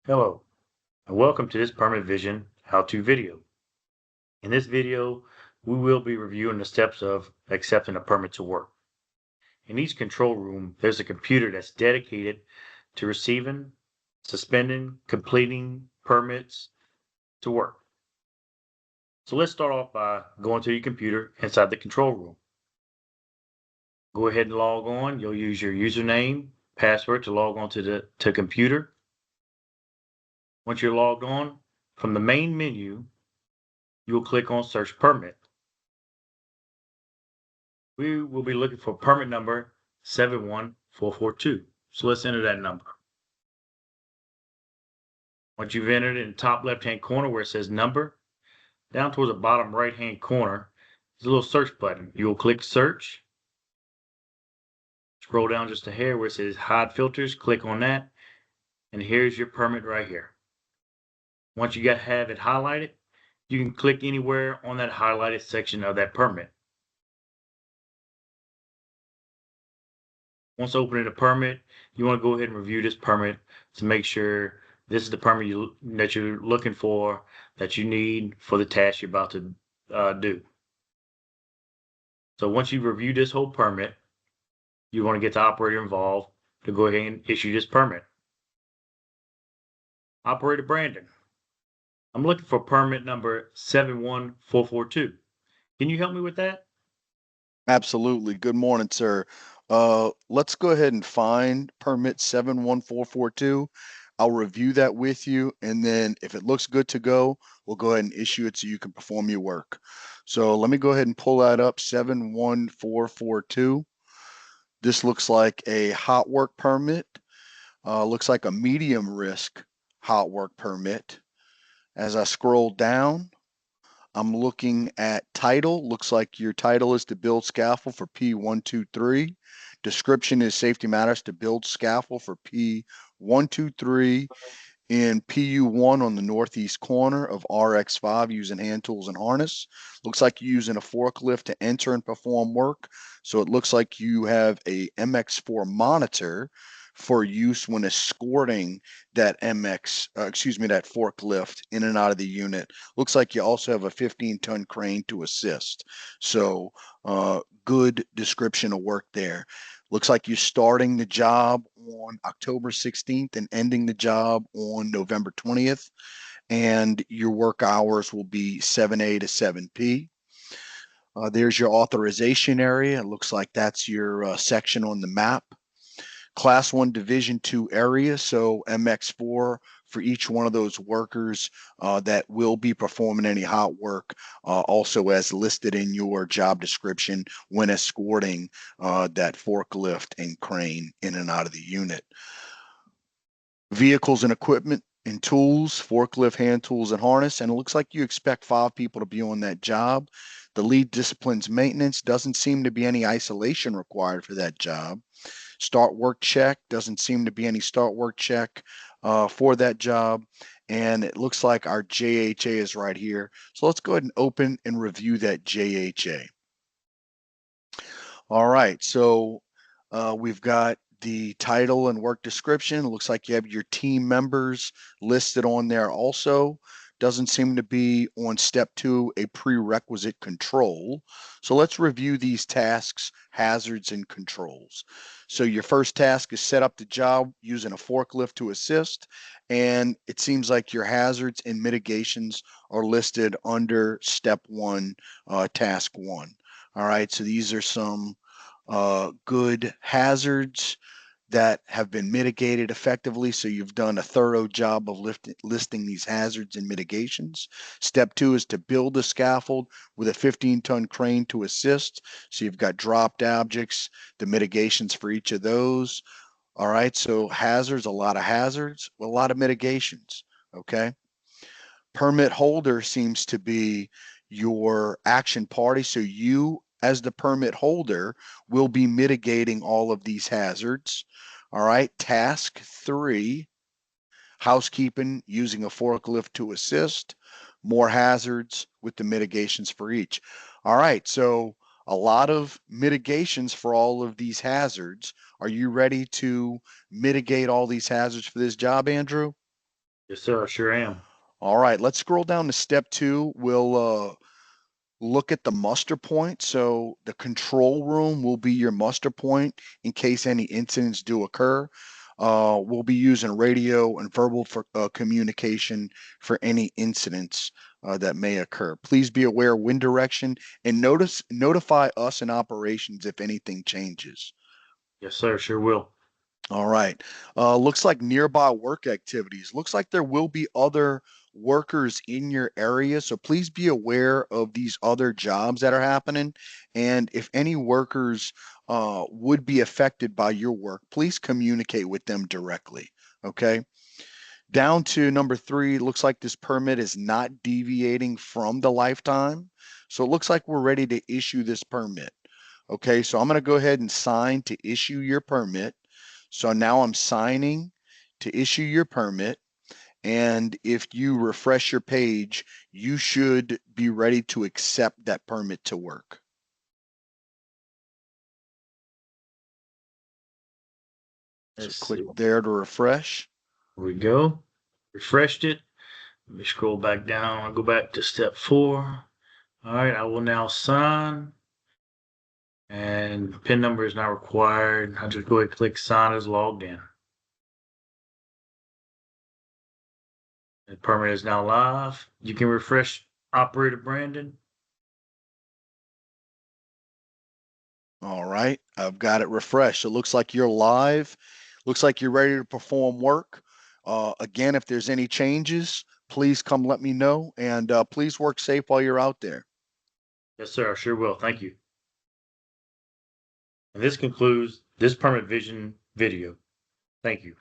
Hello, and welcome to this Permanent Vision how-to video. In this video, we will be reviewing the steps of accepting a permit to work. In each control room, there's a computer that's dedicated to receiving, suspending, completing permits to work. So let's start off by going to your computer inside the control room. Go ahead and log on. You'll use your username, password to log on to the computer. Once you're logged on, from the main menu, you'll click on Search Permit. We will be looking for permit number 71442. So let's enter that number. Once you've entered in the top left-hand corner where it says number, down towards the bottom right-hand corner, there's a little search button. You will click search. Scroll down just a hair where it says hide filters, click on that, and here's your permit right here. Once you have it highlighted, you can click anywhere on that highlighted section of that permit. Once opening the permit, you want to go ahead and review this permit to make sure this is the permit that you're looking for, that you need for the task you're about to do. So once you review this whole permit, you want to get the operator involved to go ahead and issue this permit. Operator Brandon, I'm looking for permit number 71442. Can you help me with that? Absolutely. Good morning, sir. Let's go ahead and find permit 71442. I'll review that with you, and then if it looks good to go, we'll go ahead and issue it so you can perform your work. So let me go ahead and pull that up, 71442. This looks like a hot work permit. Looks like a medium risk hot work permit. As I scroll down, I'm looking at title. Looks like your title is to build scaffold for P123. Description is safety matters to build scaffold for P123 in PU1 on the northeast corner of RX5 using hand tools and harness. Looks like you're using a forklift to enter and perform work. So it looks like you have a MX4 monitor for use when escorting that that forklift in and out of the unit. Looks like you also have a 15-ton crane to assist. So good description of work there. Looks like you're starting the job on October 16th and ending the job on November 20th. And your work hours will be 7A to 7P. There's your authorization area. It looks like that's your section on the map. Class 1 Division 2 area, so MX4 for each one of those workers that will be performing any hot work, also as listed in your job description when escorting that forklift and crane in and out of the unit. Vehicles and equipment and tools, forklift, hand tools, and harness. And it looks like you expect 5 people to be on that job. The lead disciplines maintenance. Doesn't seem to be any isolation required for that job. Start work check. Doesn't seem to be any start work check for that job. And it looks like our JHA is right here. So let's go ahead and open and review that JHA. All right, so we've got the title and work description. It looks like you have your team members listed on there also. Doesn't seem to be on step 2 a prerequisite control. So let's review these tasks, hazards, and controls. So your first task is set up the job using a forklift to assist. And it seems like your hazards and mitigations are listed under step 1, task 1. All right, so these are some good hazards that have been mitigated effectively. So you've done a thorough job of listing these hazards and mitigations. Step 2 is to build a scaffold with a 15-ton crane to assist. So you've got dropped objects, the mitigations for each of those. All right, so hazards, a lot of mitigations, okay? Permit holder seems to be your action party. So you, as the permit holder, will be mitigating all of these hazards. All right. Task 3, housekeeping using a forklift to assist. More hazards with the mitigations for each. All right. So a lot of mitigations for all of these hazards. Are you ready to mitigate all these hazards for this job, Andrew? Yes, sir. I sure am. All right, let's scroll down to step 2. We'll look at the muster point. So the control room will be your muster point in case any incidents do occur. We'll be using radio and verbal for communication for any incidents that may occur. Please be aware of wind direction and notify us in operations if anything changes. Yes, sir. Sure will. All right. Looks like nearby work activities. Looks like there will be other workers in your area. So please be aware of these other jobs that are happening. And if any workers would be affected by your work, please communicate with them directly. Okay. Down to number 3, looks like this permit is not deviating from the lifetime. So it looks like we're ready to issue this permit. Okay. So I'm going to go ahead and sign to issue your permit. So now I'm signing to issue your permit. And if you refresh your page, you should be ready to accept that permit to work. So Let's click see. there to refresh. Here we go. Refreshed it. Let me scroll back down. I'll go back to step 4. All right. I will now sign. And PIN number is not required. I'll just go ahead and click sign as logged in. The permit is now live. You can refresh operator Brandon. All right, I've got it refreshed. It looks like you're live. Looks like you're ready to perform work. Again, if there's any changes, please come let me know. And please work safe while you're out there. Yes, sir. I sure will. Thank you. And this concludes this Permit Vision video. Thank you.